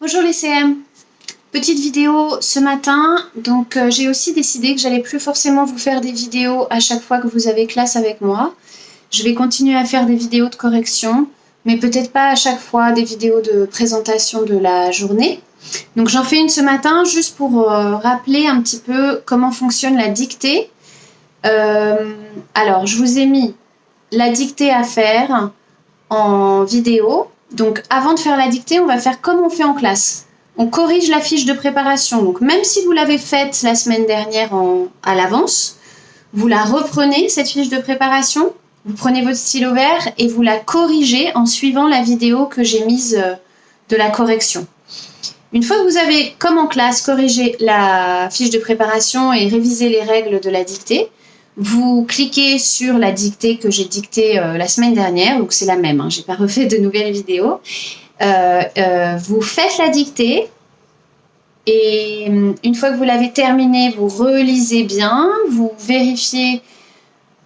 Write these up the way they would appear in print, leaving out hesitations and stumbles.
Bonjour les CM, petite vidéo ce matin, donc j'ai aussi décidé que j'allais plus forcément vous faire des vidéos à chaque fois que vous avez classe avec moi. Je vais continuer à faire des vidéos de correction, mais peut-être pas à chaque fois des vidéos de présentation de la journée. Donc j'en fais une ce matin juste pour rappeler un petit peu comment fonctionne la dictée. Alors je vous ai mis la dictée à faire en vidéo. Donc avant de faire la dictée, on va faire comme on fait en classe. On corrige la fiche de préparation. Donc même si vous l'avez faite la semaine dernière à l'avance, vous la reprenez, cette fiche de préparation, vous prenez votre stylo vert et vous la corrigez en suivant la vidéo que j'ai mise de la correction. Une fois que vous avez, comme en classe, corrigé la fiche de préparation et révisé les règles de la dictée, vous cliquez sur la dictée que j'ai dictée la semaine dernière, donc c'est la même, je n'ai pas refait de nouvelles vidéos. Vous faites la dictée et une fois que vous l'avez terminée, vous relisez bien, vous vérifiez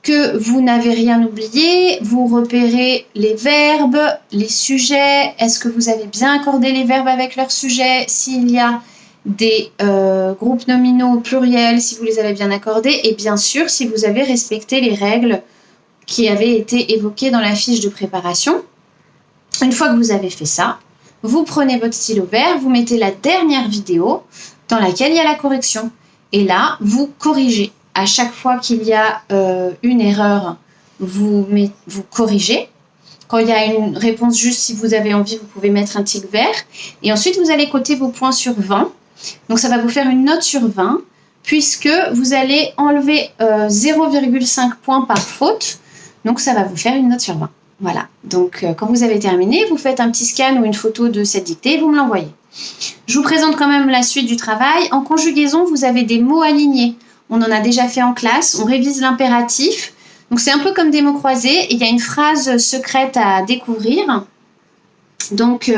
que vous n'avez rien oublié, vous repérez les verbes, les sujets, est-ce que vous avez bien accordé les verbes avec leurs sujets, s'il y a des groupes nominaux pluriels, si vous les avez bien accordés, et bien sûr si vous avez respecté les règles qui avaient été évoquées dans la fiche de préparation. Une fois que vous avez fait ça, vous prenez votre stylo vert, vous mettez la dernière vidéo dans laquelle il y a la correction. Et là, vous corrigez. À chaque fois qu'il y a une erreur, vous corrigez. Quand il y a une réponse juste, si vous avez envie, vous pouvez mettre un tic vert. Et ensuite, vous allez coter vos points sur 20. Donc, ça va vous faire une note sur 20, puisque vous allez enlever 0,5 points par faute. Donc, ça va vous faire une note sur 20. Voilà. Donc, quand vous avez terminé, vous faites un petit scan ou une photo de cette dictée et vous me l'envoyez. Je vous présente quand même la suite du travail. En conjugaison, vous avez des mots alignés. On en a déjà fait en classe. On révise l'impératif. Donc, c'est un peu comme des mots croisés. Et il y a une phrase secrète à découvrir. Donc,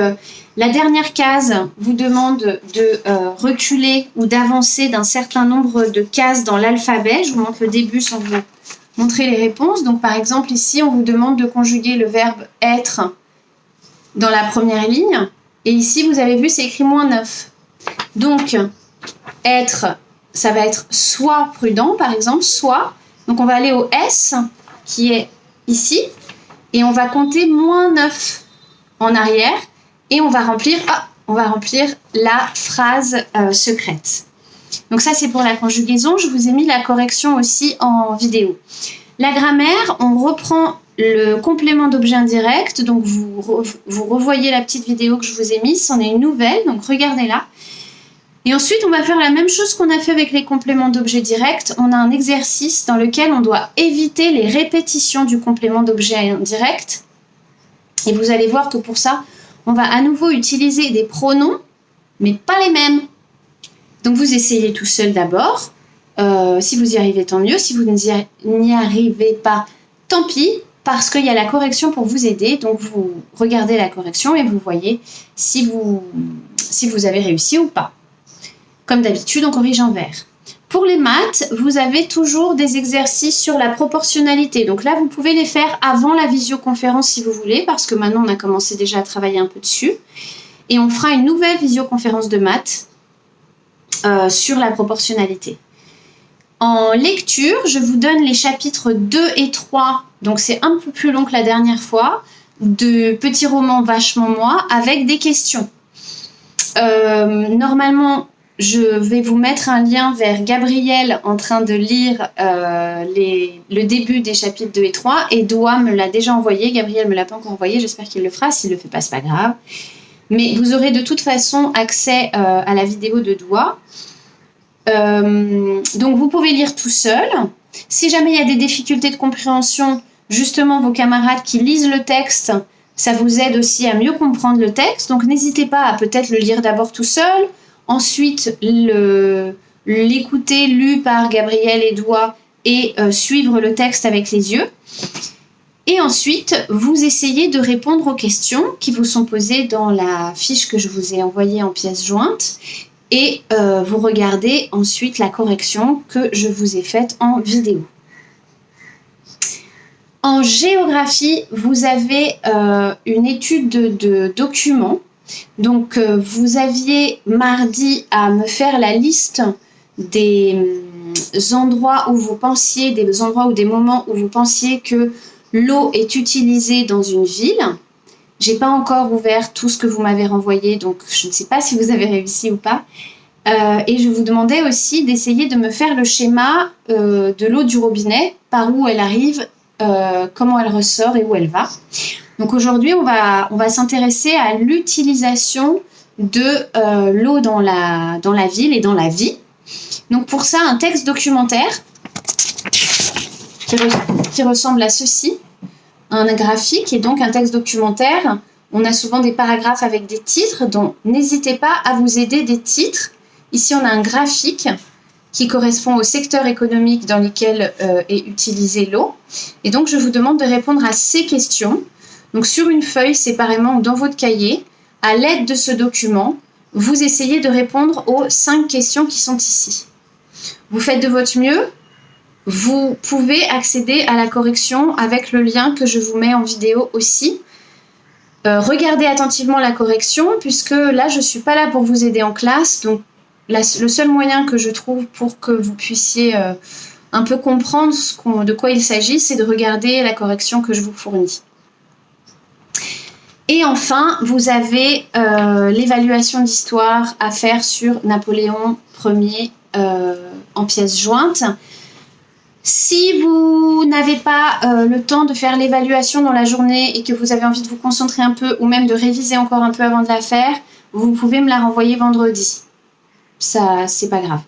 la dernière case vous demande de reculer ou d'avancer d'un certain nombre de cases dans l'alphabet. Je vous montre le début sans vous montrer les réponses. Donc, par exemple, ici, on vous demande de conjuguer le verbe être dans la première ligne. Et ici, vous avez vu, c'est écrit -9. Donc, être, ça va être soit prudent, par exemple, soit. Donc, on va aller au S, qui est ici, et on va compter -9 en arrière, et on va remplir la phrase secrète. Donc ça, c'est pour la conjugaison. Je vous ai mis la correction aussi en vidéo. La grammaire, on reprend le complément d'objet indirect. Donc, vous revoyez la petite vidéo que je vous ai mise. C'en est une nouvelle, donc regardez-la. Et ensuite, on va faire la même chose qu'on a fait avec les compléments d'objet direct. On a un exercice dans lequel on doit éviter les répétitions du complément d'objet indirect. Et vous allez voir que pour ça, on va à nouveau utiliser des pronoms, mais pas les mêmes. Donc, vous essayez tout seul d'abord. Si vous y arrivez, tant mieux. Si vous n'y arrivez pas, tant pis, parce qu'il y a la correction pour vous aider. Donc, vous regardez la correction et vous voyez si vous avez réussi ou pas. Comme d'habitude, on corrige en vert. Pour les maths, vous avez toujours des exercices sur la proportionnalité. Donc là, vous pouvez les faire avant la visioconférence si vous voulez, parce que maintenant, on a commencé déjà à travailler un peu dessus. Et on fera une nouvelle visioconférence de maths sur la proportionnalité. En lecture, je vous donne les chapitres 2 et 3, donc c'est un peu plus long que la dernière fois, de petits romans vachement moi, avec des questions. Normalement, je vais vous mettre un lien vers Gabriel en train de lire le début des chapitres 2 et 3, et Doua me l'a déjà envoyé, Gabriel me l'a pas encore envoyé, j'espère qu'il le fera, s'il le fait pas, c'est pas grave. Mais vous aurez de toute façon accès à la vidéo de Doua. Donc vous pouvez lire tout seul. Si jamais il y a des difficultés de compréhension, justement vos camarades qui lisent le texte, ça vous aide aussi à mieux comprendre le texte. Donc n'hésitez pas à peut-être le lire d'abord tout seul, ensuite l'écouter lu par Gabriel et Doua et suivre le texte avec les yeux. Et ensuite, vous essayez de répondre aux questions qui vous sont posées dans la fiche que je vous ai envoyée en pièce jointe. Et vous regardez ensuite la correction que je vous ai faite en vidéo. En géographie, vous avez une étude de documents Donc, vous aviez mardi à me faire la liste des endroits où vous pensiez, des endroits ou des moments où vous pensiez que l'eau est utilisée dans une ville. J'ai pas encore ouvert tout ce que vous m'avez renvoyé, donc je ne sais pas si vous avez réussi ou pas. Et je vous demandais aussi d'essayer de me faire le schéma de l'eau du robinet, par où elle arrive, comment elle ressort et où elle va. Donc aujourd'hui, on va s'intéresser à l'utilisation de l'eau dans la ville et dans la vie. Donc pour ça, un texte documentaire qui ressemble à ceci, un graphique et donc un texte documentaire. On a souvent des paragraphes avec des titres, donc n'hésitez pas à vous aider des titres. Ici, on a un graphique qui correspond au secteur économique dans lequel est utilisée l'eau. Et donc, je vous demande de répondre à ces questions. Donc, sur une feuille séparément ou dans votre cahier, à l'aide de ce document, vous essayez de répondre aux 5 questions qui sont ici. Vous faites de votre mieux. Vous pouvez accéder à la correction avec le lien que je vous mets en vidéo aussi. Regardez attentivement la correction, puisque là, je ne suis pas là pour vous aider en classe. Donc, le seul moyen que je trouve pour que vous puissiez un peu comprendre de quoi il s'agit, c'est de regarder la correction que je vous fournis. Et enfin, vous avez l'évaluation d'histoire à faire sur Napoléon Ier en pièces jointes. Si vous n'avez pas le temps de faire l'évaluation dans la journée et que vous avez envie de vous concentrer un peu ou même de réviser encore un peu avant de la faire, vous pouvez me la renvoyer vendredi. Ça, c'est pas grave.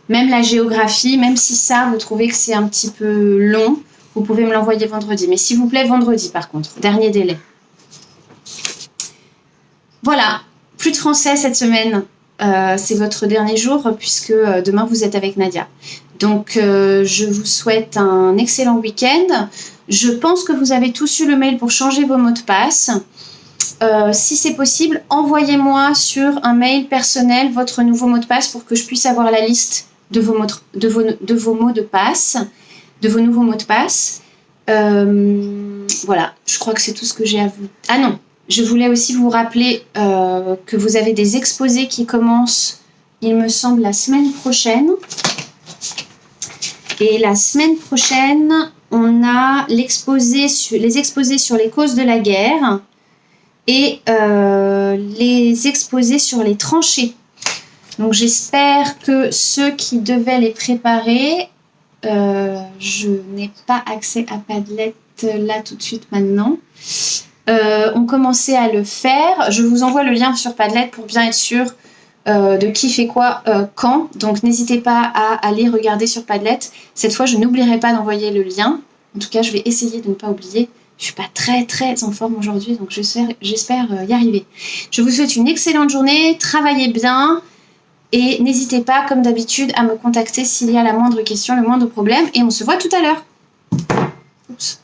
Même la géographie, même si ça, vous trouvez que c'est un petit peu long, vous pouvez me l'envoyer vendredi. Mais s'il vous plaît, vendredi par contre, dernier délai. Voilà, plus de français cette semaine. C'est votre dernier jour puisque demain vous êtes avec Nadia. Donc je vous souhaite un excellent week-end. Je pense que vous avez tous eu le mail pour changer vos mots de passe. Si c'est possible, envoyez-moi sur un mail personnel votre nouveau mot de passe pour que je puisse avoir la liste de vos mots de passe, de vos nouveaux mots de passe. Voilà, je crois que c'est tout ce que j'ai à vous... Ah non, je voulais aussi vous rappeler que vous avez des exposés qui commencent, il me semble, la semaine prochaine. Et la semaine prochaine, on a les exposés sur les causes de la guerre et les exposés sur les tranchées. Donc j'espère que ceux qui devaient les préparer, je n'ai pas accès à Padlet là tout de suite maintenant, ont commencé à le faire. Je vous envoie le lien sur Padlet pour bien être sûr de qui fait quoi quand. Donc n'hésitez pas à aller regarder sur Padlet. Cette fois, je n'oublierai pas d'envoyer le lien. En tout cas, je vais essayer de ne pas oublier. Je suis pas très en forme aujourd'hui, donc j'espère y arriver. Je vous souhaite une excellente journée, travaillez bien et n'hésitez pas, comme d'habitude, à me contacter s'il y a la moindre question, le moindre problème. Et on se voit tout à l'heure. Oups.